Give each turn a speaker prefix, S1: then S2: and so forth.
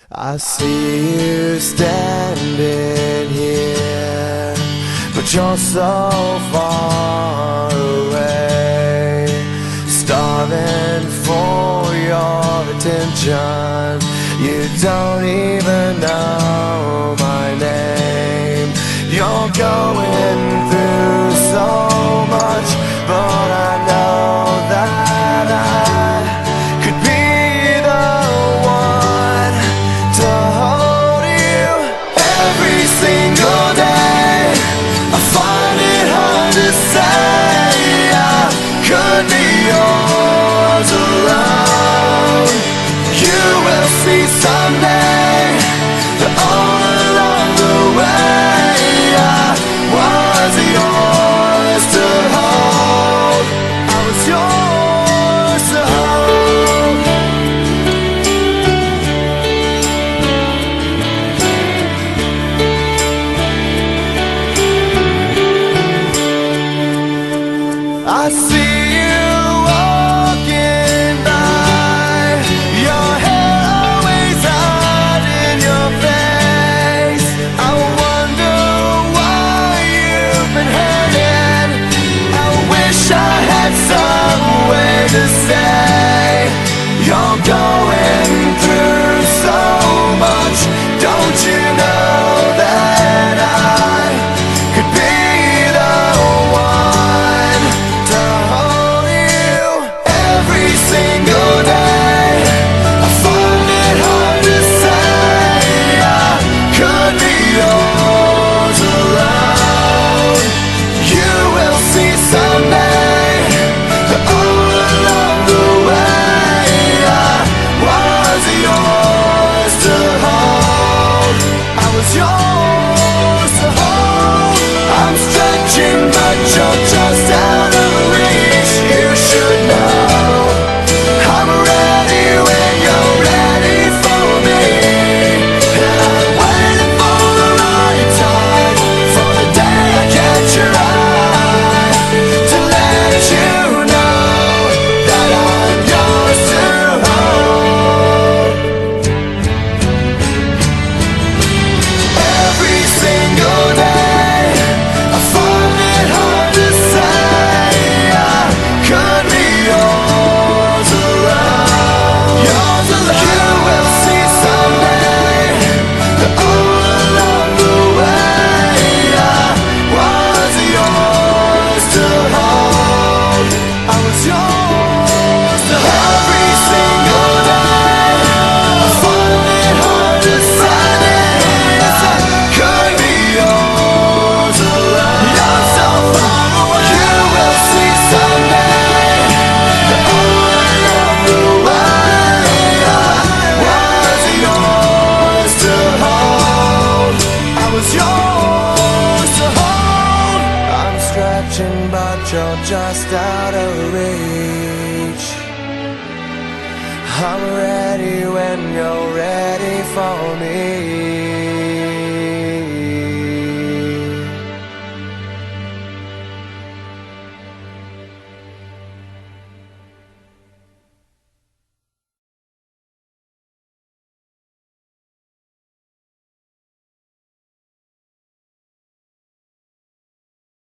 S1: I see you standing here, but you're so far away, starving for your attention. You don't even know my name. You're going through so much, but I know that I could be the one to hold you. Every single day I find it hard to say I could be yours alone. You will see someday that all along the way I was yours to hold. I was yours to hold. I see you walking by, your hair always out in your face. I wonder why you've been hurting. I wish I had some way to say you're going through so much. Don't you know that I could be the one to hold you? Every single day I find it hard to say I could be yours alone. You will see someday that all along the way I was yours to hold. I was yours to hold. I'm stretching but you're just out of reach. You should know I'm ready when you're ready for me. And I'm waiting for the right time, for the day I catch your eye, to let you know that I'm yours to hold. Every single day I find it hard to say I could be yours alone. Yours alone. You will see someday that all along the way I was yours to hold. I was yours to hold. Every single day I find it hard to say I could be yours alone. You're so far away. You will see someday that all along the way I was yours to hold. I was yours to hold. I'm stretching but you're just out of reach. I'm ready when you're ready for me.